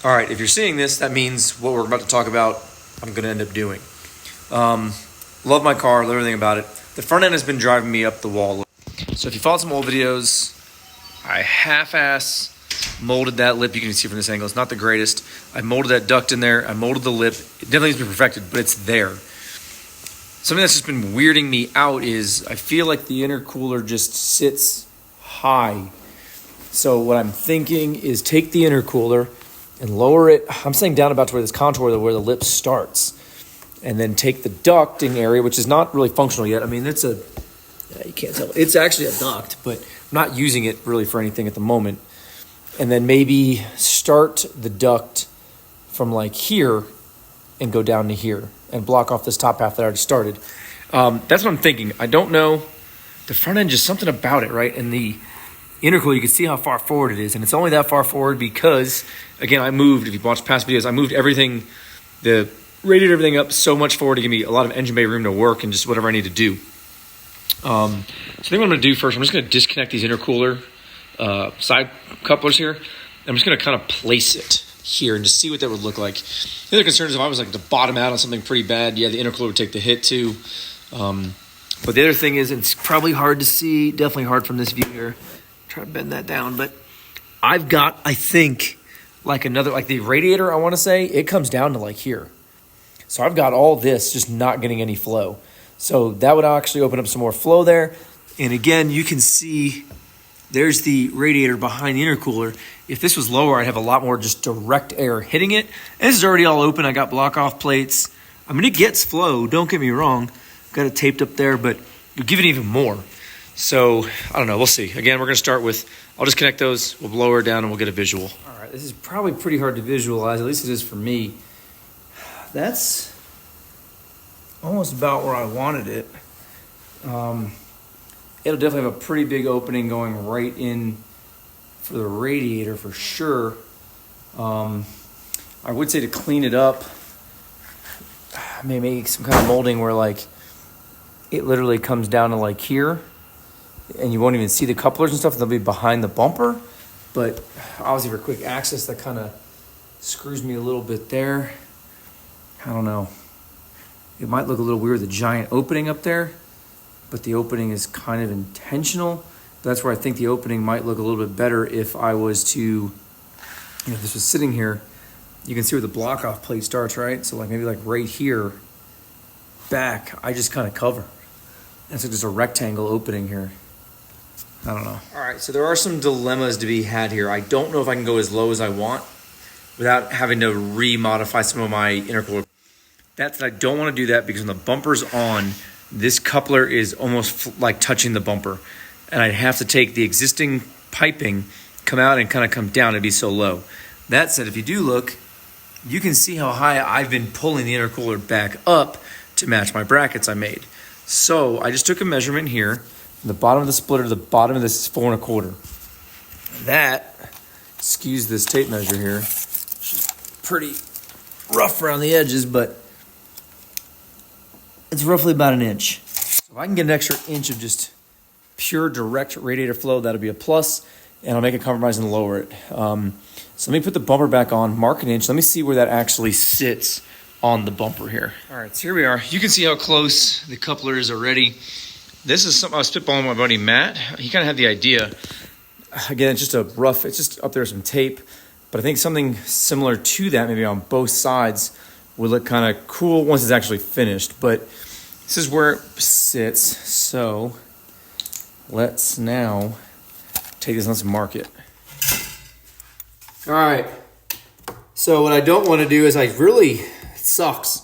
All right, if you're seeing this, that means what we're about to talk about, I'm going to end up doing. Love my car, love everything about it. The front end has been driving me up the wall. So if you followed some old videos, I half-ass molded that lip. You can see from this angle, it's not the greatest. I molded that duct in there. I molded the lip. It definitely needs to be perfected, but it's there. Something that's just been weirding me out is I feel like the intercooler just sits high. So what I'm thinking is take the intercooler and lower it. I'm saying down about to where this contour, where the lip starts. And then take the ducting area, which is not really functional yet. I mean, it's you can't tell. It's actually a duct, but I'm not using it really for anything at the moment. And then maybe start the duct from like here and go down to here and block off this top half that I already started. That's what I'm thinking. I don't know. The front end, just something about it, right? And the intercooler, you can see how far forward it is. And it's only that far forward because, again, I moved, if you've watched past videos, I moved everything, the radiated everything up so much forward to give me a lot of engine bay room to work and just whatever I need to do. So I think what I'm going to do first, I'm just going to disconnect these intercooler side couplers here. I'm just going to kind of place it here and just see what that would look like. The other concern is if I was like to bottom out on something pretty bad, yeah, the intercooler would take the hit too. But the other thing is, it's probably hard to see, definitely hard from this view here. Try to bend that down, but I've got, I think, like the radiator, I want to say, it comes down to like here. So I've got all this just not getting any flow. So that would actually open up some more flow there. And again, you can see there's the radiator behind the intercooler. If this was lower, I'd have a lot more just direct air hitting it. And this is already all open. I got block off plates. I mean, it gets flow, don't get me wrong. Got it taped up there, but you give it even more. So I don't know, we'll see. Again, we're gonna start with, I'll just connect those, we'll blow her down and we'll get a visual. All right, this is probably pretty hard to visualize, at least it is for me. That's almost about where I wanted it. It'll definitely have a pretty big opening going right in for the radiator for sure. I would say to clean it up, maybe make some kind of molding where like it literally comes down to like here and you won't even see the couplers and stuff. They'll be behind the bumper, but obviously for quick access, that kind of screws me a little bit there. I don't know. It might look a little weird, the giant opening up there, but the opening is kind of intentional. That's where I think the opening might look a little bit better if I was to, if this was sitting here, you can see where the block off plate starts, right? So like maybe like right here, back, I just kind of cover. That's like just a rectangle opening here. I don't know. All right, so there are some dilemmas to be had here. I don't know if I can go as low as I want without having to remodify some of my intercooler. That's I don't want to do that because when the bumper's on, this coupler is almost like touching the bumper. And I'd have to take the existing piping, come out and kind of come down. It'd be so low. That said, if you do look, you can see how high I've been pulling the intercooler back up to match my brackets I made. So I just took a measurement here, from the bottom of the splitter to the bottom of this is 4 1/4. That skews this tape measure here. It's pretty rough around the edges, but it's roughly about an inch. So if I can get an extra inch of just pure direct radiator flow, that'll be a plus, and I'll make a compromise and lower it. So let me put the bumper back on, mark an inch. Let me see where that actually sits on the bumper here. All right, so here we are. You can see how close the coupler is already. This is something I was spitballing with my buddy Matt. He kind of had the idea. Again, it's just a rough, it's just up there some tape, but I think something similar to that, maybe on both sides, would look kind of cool once it's actually finished. But this is where it sits. So let's now take this and let's mark it. All right. So what I don't want to do is it sucks.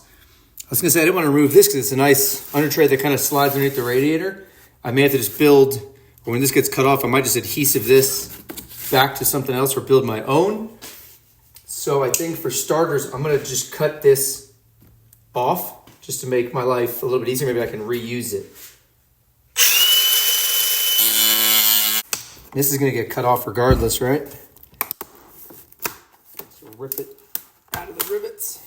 I was going to say I didn't want to remove this because it's a nice under tray that kind of slides underneath the radiator. I may have to just build, or when this gets cut off, I might just adhesive this back to something else or build my own. So I think for starters, I'm going to just cut this off just to make my life a little bit easier. Maybe I can reuse it. This is going to get cut off regardless, right? So rip it out of the rivets.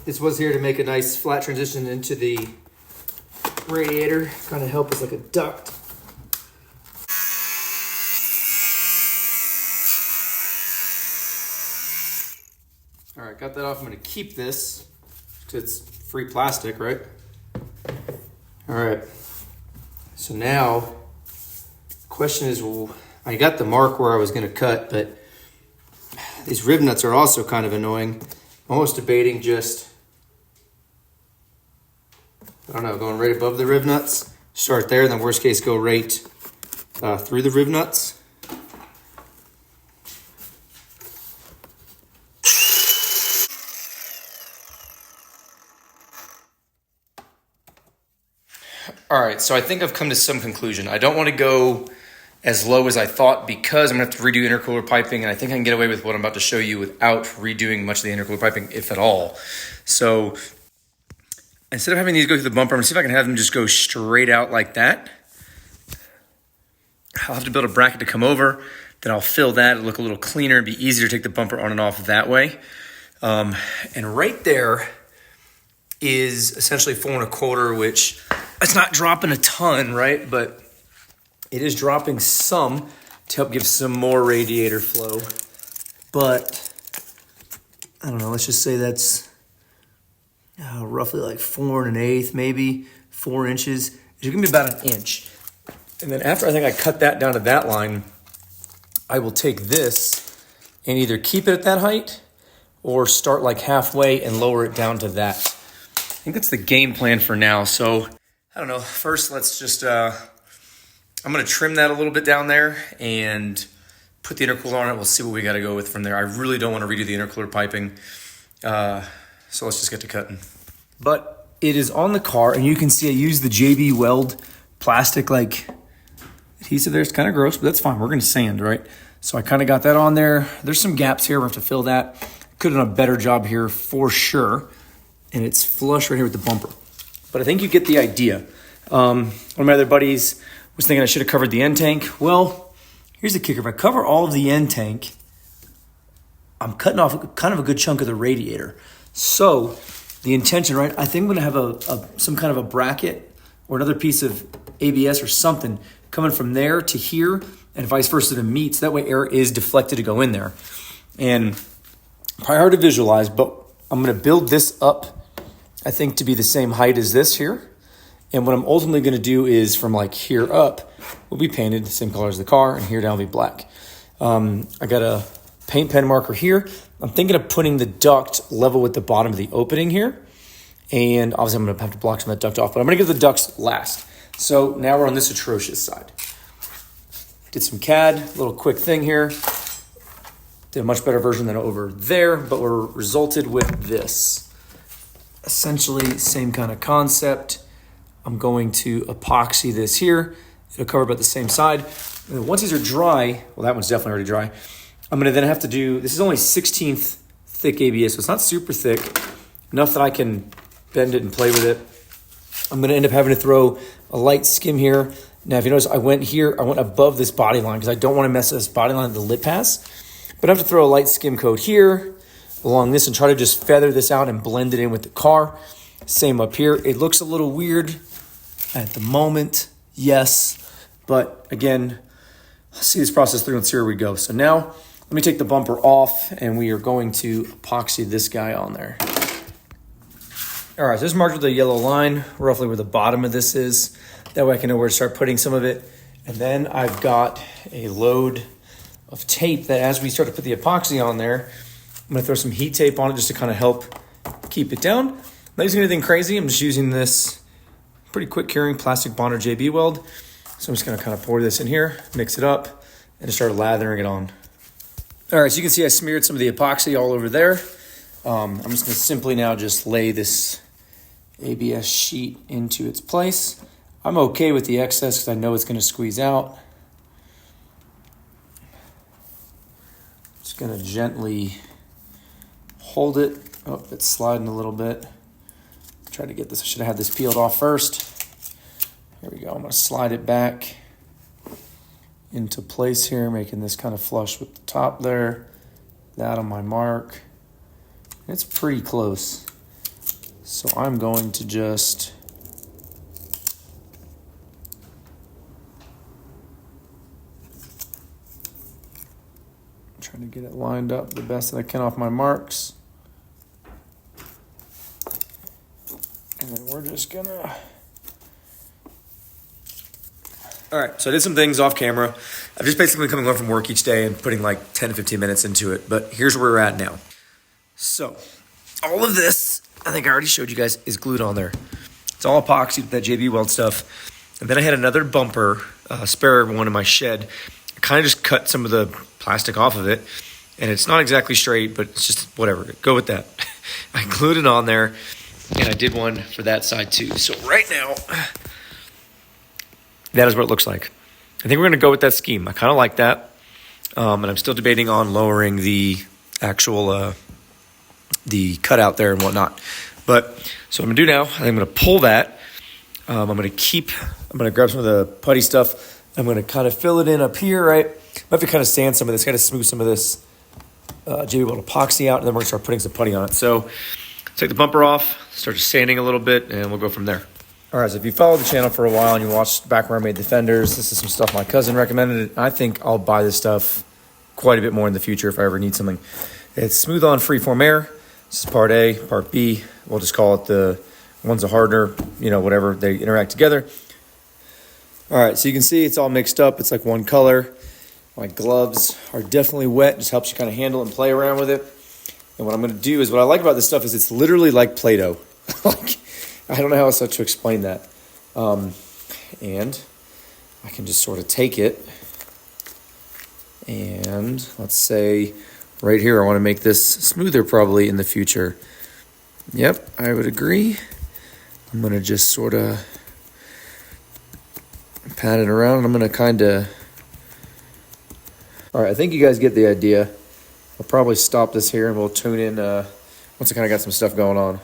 This was here to make a nice flat transition into the radiator, kind of help as like a duct. All right, got that off. I'm gonna keep this because it's free plastic, right? All right, so now question is, well, I got the mark where I was gonna cut, but these rib nuts are also kind of annoying. I'm almost debating just, I don't know, going right above the rib nuts, start there, then worst case go right through the rib nuts. All right, so I think I've come to some conclusion. I don't want to go as low as I thought because I'm gonna have to redo intercooler piping, and I think I can get away with what I'm about to show you without redoing much of the intercooler piping, if at all. So instead of having these go through the bumper, I'm gonna see if I can have them just go straight out like that. I'll have to build a bracket to come over, then I'll fill that, it'll look a little cleaner, it'd be easier to take the bumper on and off that way. And right there is essentially 4 1/4, which it's not dropping a ton, right? But it is dropping some to help give some more radiator flow. But I don't know, let's just say that's roughly like 4 1/8, maybe 4 inches. It's gonna be about 1 inch. And then after I think I cut that down to that line, I will take this and either keep it at that height or start like halfway and lower it down to that. I think that's the game plan for now. So I don't know, first let's just, I'm gonna trim that a little bit down there and put the intercooler on it. We'll see what we gotta go with from there. I really don't wanna redo the intercooler piping. So let's just get to cutting. But it is on the car, and you can see I used the JB Weld plastic like adhesive there. It's kind of gross, but that's fine. We're gonna sand, right? So I kind of got that on there. There's some gaps here. We'll have to fill that. Could have done a better job here for sure. And it's flush right here with the bumper. But I think you get the idea. One of my other buddies was thinking I should have covered the end tank. Well, here's the kicker. If I cover all of the end tank, I'm cutting off kind of a good chunk of the radiator. So the intention, right? I think I'm gonna have some kind of a bracket or another piece of ABS or something coming from there to here and vice versa to meet. So that way air is deflected to go in there. And probably hard to visualize, but I'm gonna build this up, I think, to be the same height as this here. And what I'm ultimately gonna do is from like here up, will be painted the same color as the car, and here down will be black. I got a paint pen marker here. I'm thinking of putting the duct level with the bottom of the opening here. And obviously I'm gonna have to block some of that duct off, but I'm gonna give the ducts last. So now we're on this atrocious side. Did some CAD, a little quick thing here. Did a much better version than over there, but we're resulted with this. Essentially same kind of concept. I'm going to epoxy this here. It'll cover about the same side. And then once these are dry, well, that one's definitely already dry. I'm gonna then have to do, this is only 1/16 thick ABS, so it's not super thick, enough that I can bend it and play with it. I'm gonna end up having to throw a light skim here. Now, if you notice, I went above this body line because I don't wanna mess this body line with the lip pass. But I have to throw a light skim coat here along this and try to just feather this out and blend it in with the car. Same up here. It looks a little weird at the moment, yes. But again, let's see this process through and see where we go. So now, let me take the bumper off and we are going to epoxy this guy on there. All right, so this is marked with a yellow line, roughly where the bottom of this is. That way I can know where to start putting some of it. And then I've got a load of tape that as we start to put the epoxy on there, I'm gonna throw some heat tape on it just to kind of help keep it down. I'm not using anything crazy. I'm just using this pretty quick curing plastic bonder JB Weld. So I'm just gonna kind of pour this in here, mix it up, and just start lathering it on. All right, so you can see I smeared some of the epoxy all over there. I'm just gonna simply now just lay this ABS sheet into its place. I'm okay with the excess because I know it's gonna squeeze out. Just gonna gently hold it. Oh, it's sliding a little bit. Try to get this, I should have had this peeled off first. Here we go, I'm gonna slide it back into place here, making this kind of flush with the top there. That on my mark. It's pretty close. So I'm going to just try to get it lined up the best that I can off my marks. then we're just gonna... All right, so I did some things off camera. I've just basically been coming home from work each day and putting like 10 to 15 minutes into it, but here's where we're at now. So all of this, I think I already showed you guys, is glued on there. It's all epoxy with that JB Weld stuff. And then I had another bumper, spare one in my shed. I kind of just cut some of the plastic off of it, and it's not exactly straight, but it's just whatever, go with that. I glued it on there, and I did one for that side too. So right now, that is what it looks like. I think we're gonna go with that scheme. I kind of like that. And I'm still debating on lowering the actual, the cutout there and whatnot. But so what I'm gonna do now, I'm gonna pull that. I'm gonna grab some of the putty stuff. I'm gonna kind of fill it in up here, right? I have to kind of sand some of this, kind of smooth some of this JB Weld epoxy out, and then we're gonna start putting some putty on it. So take the bumper off, start just sanding a little bit, and we'll go from there. All right, so if you followed the channel for a while and you watched back where I made the fenders, this is some stuff my cousin recommended. I think I'll buy this stuff quite a bit more in the future if I ever need something. It's smooth on freeform air. This is part A. Part B, we'll just call it the one's a hardener, you know, whatever, they interact together. All right, so you can see it's all mixed up. It's like one color. My gloves are definitely wet. Just helps you kind of handle and play around with it. And what I'm going to do is, what I like about this stuff is it's literally like Play-Doh. Like, I don't know how else to explain that. And I can just sort of take it and let's say right here, I want to make this smoother probably in the future. Yep, I would agree. I'm going to just sort of pat it around. I'm going to kind of... All right, I think you guys get the idea. I'll probably stop this here and we'll tune in once I kind of got some stuff going on.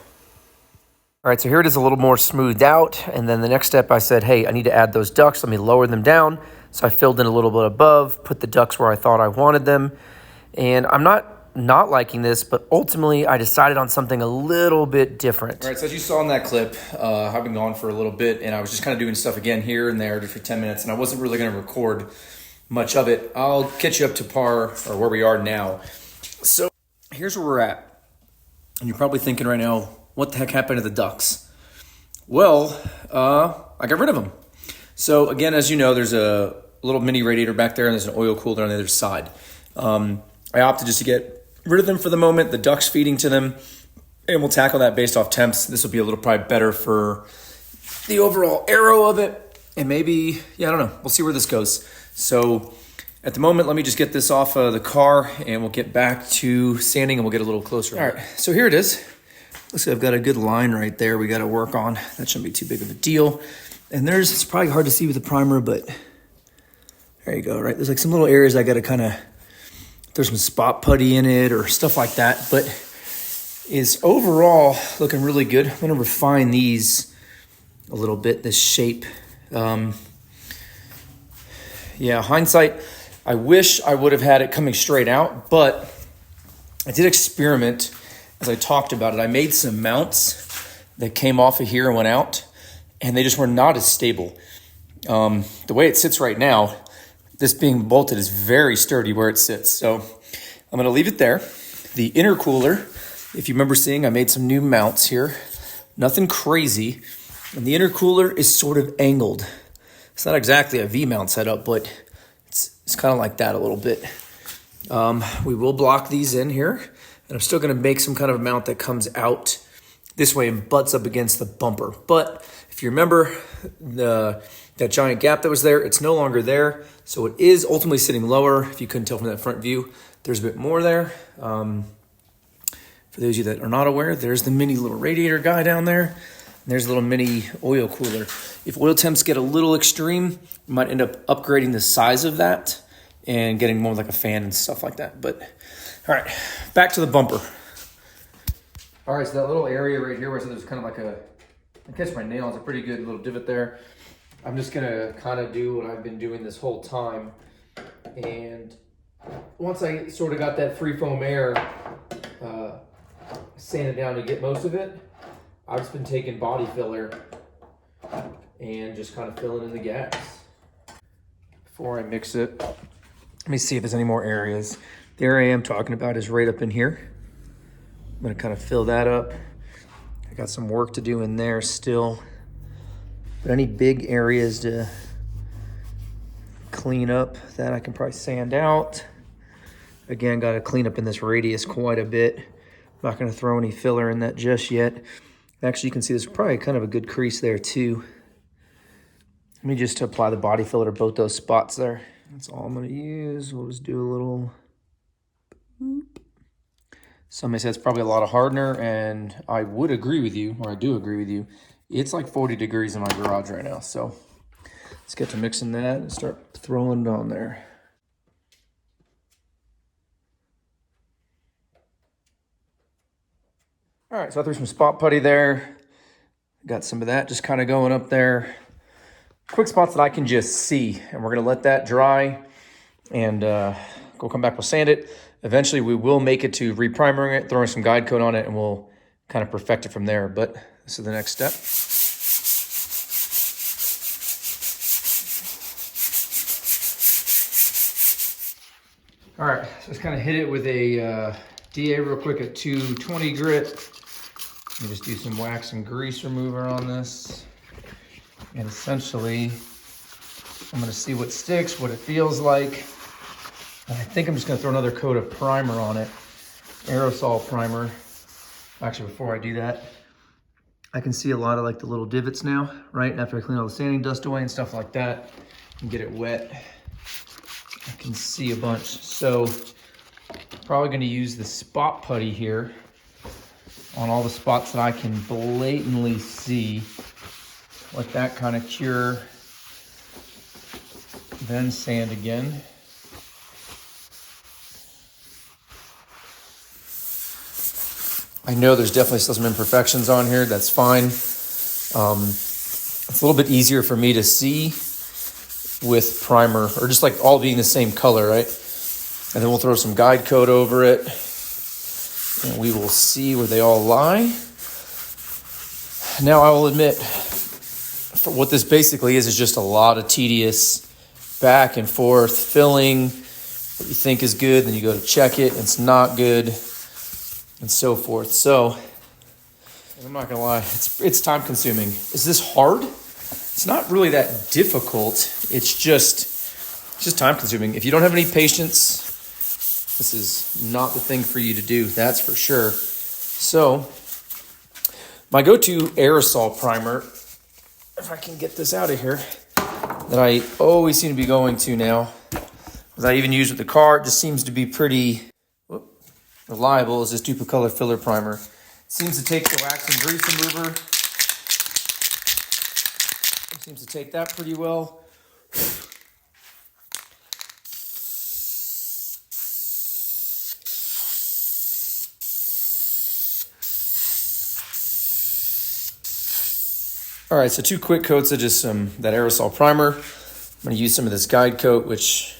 All right, so here it is a little more smoothed out. And then the next step, I said, hey, I need to add those ducts. Let me lower them down. So I filled in a little bit above, put the ducts where I thought I wanted them. And I'm not liking this, but ultimately I decided on something a little bit different. All right, so as you saw in that clip, I've been gone for a little bit and I was just kind of doing stuff again here and there just for 10 minutes and I wasn't really gonna record much of it. I'll catch you up to par or where we are now. So here's where we're at. And you're probably thinking right now, what the heck happened to the ducts? Well, I got rid of them. So again, as you know, there's a little mini radiator back there and there's an oil cooler on the other side. I opted just to get rid of them for the moment, the ducts feeding to them, and we'll tackle that based off temps. This will be a little probably better for the overall aero of it. And maybe, yeah, I don't know. We'll see where this goes. So at the moment, let me just get this off of the car and we'll get back to sanding and we'll get a little closer. All right, so here it is. Looks like I've got a good line right there we got to work on. That shouldn't be too big of a deal. And it's probably hard to see with the primer, but there you go, right? There's like some little areas I got to kind of, there's some spot putty in it or stuff like that, but is overall looking really good. I'm going to refine these a little bit, this shape. Yeah, hindsight, I wish I would have had it coming straight out, but I did experiment as I talked about it. I made some mounts that came off of here and went out, and they just were not as stable. The way it sits right now, this being bolted is very sturdy where it sits. So I'm going to leave it there. The intercooler, if you remember seeing, I made some new mounts here. Nothing crazy. And the intercooler is sort of angled. It's not exactly a V-mount setup, but it's kind of like that a little bit. We will block these in here. And I'm still going to make some kind of a mount that comes out this way and butts up against the bumper. But if you remember that giant gap that was there, it's no longer there. So it is ultimately sitting lower. If you couldn't tell from that front view, there's a bit more there. For those of you that are not aware, there's the mini little radiator guy down there. And there's a little mini oil cooler. If oil temps get a little extreme, you might end up upgrading the size of that and getting more like a fan and stuff like that. But all right, back to the bumper. All right, so that little area right here where I said there's kind of like I guess my nail is a pretty good little divot there. I'm just gonna kind of do what I've been doing this whole time. And once I sort of got that free foam air sanded down to get most of it, I've just been taking body filler and just kind of filling in the gaps. Before I mix it, let me see if there's any more areas. The area I'm talking about is right up in here. I'm gonna kind of fill that up. Got some work to do in there still. But any big areas to clean up that I can probably sand out. Again, got to clean up in this radius quite a bit. I'm not going to throw any filler in that just yet. Actually, you can see there's probably kind of a good crease there too. Let me just apply the body filler to both those spots there. That's all I'm going to use. We'll just do a little boop. Somebody said it's probably a lot of hardener, and I would agree with you, or I do agree with you. It's like 40 degrees in my garage right now, so let's get to mixing that and start throwing it on there. All right, so I threw some spot putty there. Got some of that just kind of going up there. Quick spots that I can just see, and we're gonna let that dry and go come back, we'll sand it. Eventually we will make it to reprimering it, throwing some guide coat on it, and we'll kind of perfect it from there. But this is the next step. All right, so let's kind of hit it with a DA real quick at 220 grit. Let me just do some wax and grease remover on this. And essentially, I'm gonna see what sticks, what it feels like. And I think I'm just gonna throw another coat of primer on it, aerosol primer. Actually, before I do that, I can see a lot of like the little divots now, right? After I clean all the sanding dust away and stuff like that and get it wet, I can see a bunch. So probably gonna use the spot putty here on all the spots that I can blatantly see. Let that kind of cure, then sand again. I know there's definitely still some imperfections on here, that's fine. It's a little bit easier for me to see with primer, or just like all being the same color, right? And then we'll throw some guide coat over it, and we will see where they all lie. Now I will admit, for what this basically is just a lot of tedious back and forth filling. What you think is good, then you go to check it, and it's not good, and so forth. So I'm not gonna lie, it's time consuming. Is this hard? It's not really that difficult. It's just time consuming. If you don't have any patience, this is not the thing for you to do, that's for sure. So my go-to aerosol primer, if I can get this out of here, that I always seem to be going to now, that I even use with the car, it just seems to be pretty reliable, is this Duplicolor filler primer. It seems to take the wax and grease remover. It seems to take that pretty well. All right, so 2 quick coats of just that aerosol primer. I'm gonna use some of this guide coat, which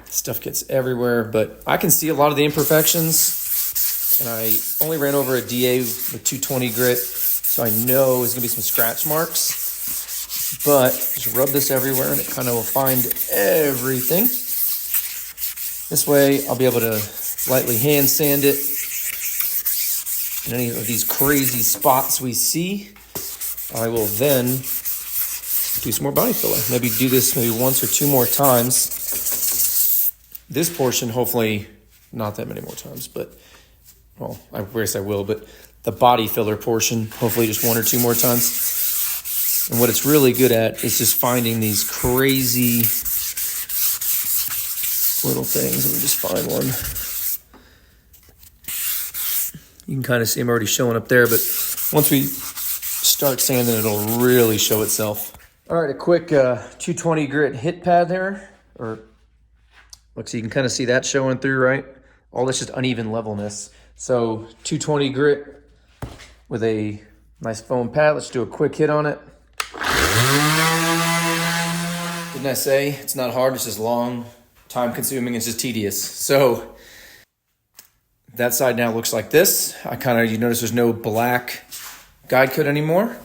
stuff gets everywhere, but I can see a lot of the imperfections, and I only ran over a DA with 220 grit, so I know there's gonna be some scratch marks, but just rub this everywhere and it kind of will find everything. This way I'll be able to lightly hand sand it, and any of these crazy spots we see, I will then do some more body filler. Maybe do this maybe 1 or 2 more times. This portion, hopefully not that many more times, but, well, I guess I will, but the body filler portion, hopefully just 1 or 2 more times. And what it's really good at is just finding these crazy little things. Let me just find one. You can kind of see them already showing up there, but once we start sanding, it'll really show itself. All right, a quick 220 grit hit pad there, or look, so you can kind of see that showing through, right? All this just uneven levelness. So 220 grit with a nice foam pad. Let's do a quick hit on it. Didn't I say it's not hard, it's just long, time consuming, it's just tedious. So that side now looks like this. You notice there's no black guide coat anymore.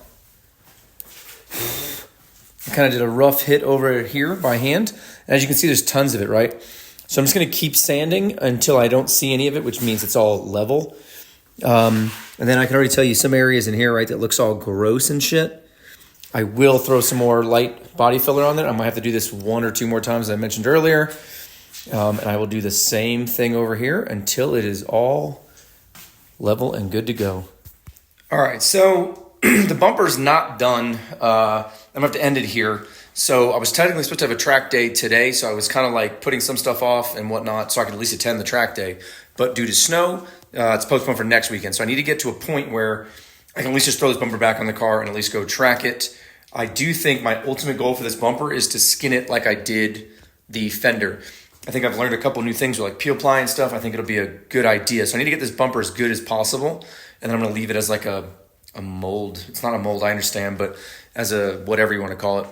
I kind of did a rough hit over here by hand. And as you can see, there's tons of it, right? So I'm just going to keep sanding until I don't see any of it, which means it's all level. And then I can already tell you some areas in here, right, that looks all gross and shit. I will throw some more light body filler on there. I might have to do this 1 or 2 more times, as I mentioned earlier. And I will do the same thing over here until it is all level and good to go. All right, so the bumper's not done. I'm gonna have to end it here. So I was technically supposed to have a track day today, so I was kind of like putting some stuff off and whatnot so I could at least attend the track day. But due to snow, it's postponed for next weekend. So I need to get to a point where I can at least just throw this bumper back on the car and at least go track it. I do think my ultimate goal for this bumper is to skin it like I did the fender. I think I've learned a couple new things with like peel ply and stuff. I think it'll be a good idea. So I need to get this bumper as good as possible. And then I'm going to leave it as like a mold. It's not a mold, I understand, but as a whatever you want to call it.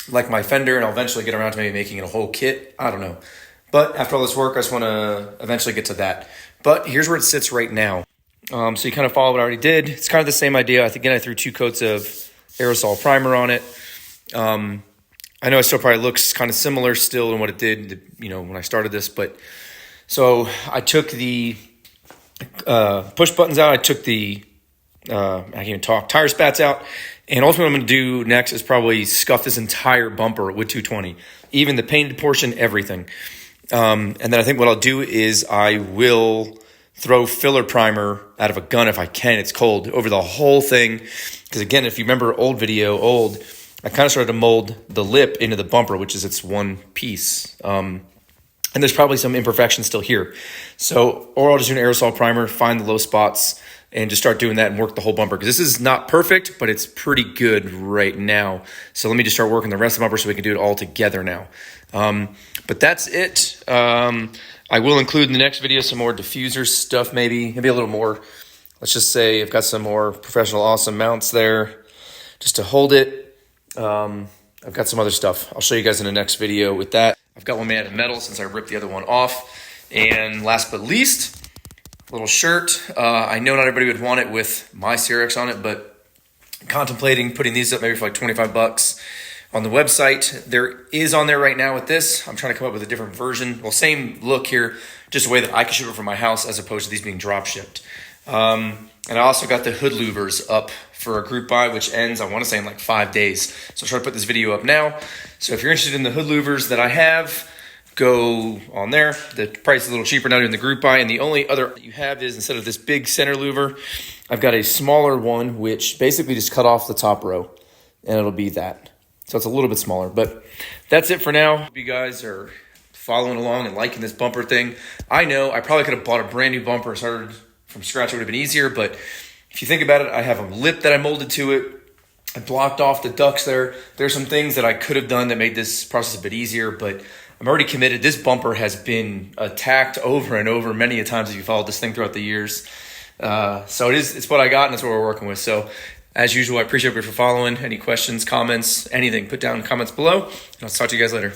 Like my fender, and I'll eventually get around to maybe making it a whole kit. I don't know. But after all this work, I just want to eventually get to that. But here's where it sits right now. So you kind of follow what I already did. It's kind of the same idea. I think, again, I threw 2 coats of aerosol primer on it. I know it still probably looks kind of similar still than what it did, when I started this. But so I took the push buttons out. I took the I can't even talk, tire spats out. And ultimately what I'm going to do next is probably scuff this entire bumper with 220, even the painted portion, everything. And then I think what I'll do is I will throw filler primer out of a gun if I can. It's cold over the whole thing. Because again, if you remember I kind of started to mold the lip into the bumper, which is its one piece. And there's probably some imperfections still here. So, or I'll just do an aerosol primer, find the low spots, and just start doing that and work the whole bumper. Because this is not perfect, but it's pretty good right now. So let me just start working the rest of the bumper so we can do it all together now. But that's it. I will include in the next video some more diffuser stuff, maybe a little more. Let's just say I've got some more professional awesome mounts there just to hold it. I've got some other stuff. I'll show you guys in the next video with that. I've got one made out of metal since I ripped the other one off. And last but least, little shirt. I know not everybody would want it with my CRX on it, but contemplating putting these up maybe for like 25 bucks on the website. There is on there right now with this. I'm trying to come up with a different version. Well, same look here, just a way that I can ship it from my house as opposed to these being drop shipped. And I also got the hood louvers up for a group buy, which ends, I want to say, in like 5 days. So I'll try to put this video up now. So if you're interested in the hood louvers that I have, go on there. The price is a little cheaper now in the group buy. And the only other that you have is, instead of this big center louver, I've got a smaller one, which basically just cut off the top row. And it'll be that. So it's a little bit smaller. But that's it for now. Hope you guys are following along and liking this bumper thing. I know I probably could have bought a brand new bumper and started from scratch. It would have been easier. But if you think about it, I have a lip that I molded to it. I blocked off the ducts there. There's some things that I could have done that made this process a bit easier, but I'm already committed. This bumper has been attacked over and over many a times if you followed this thing throughout the years. So it's what I got, and that's what we're working with. So as usual, I appreciate you for following. Any questions, comments, anything, put down comments below, and I'll talk to you guys later.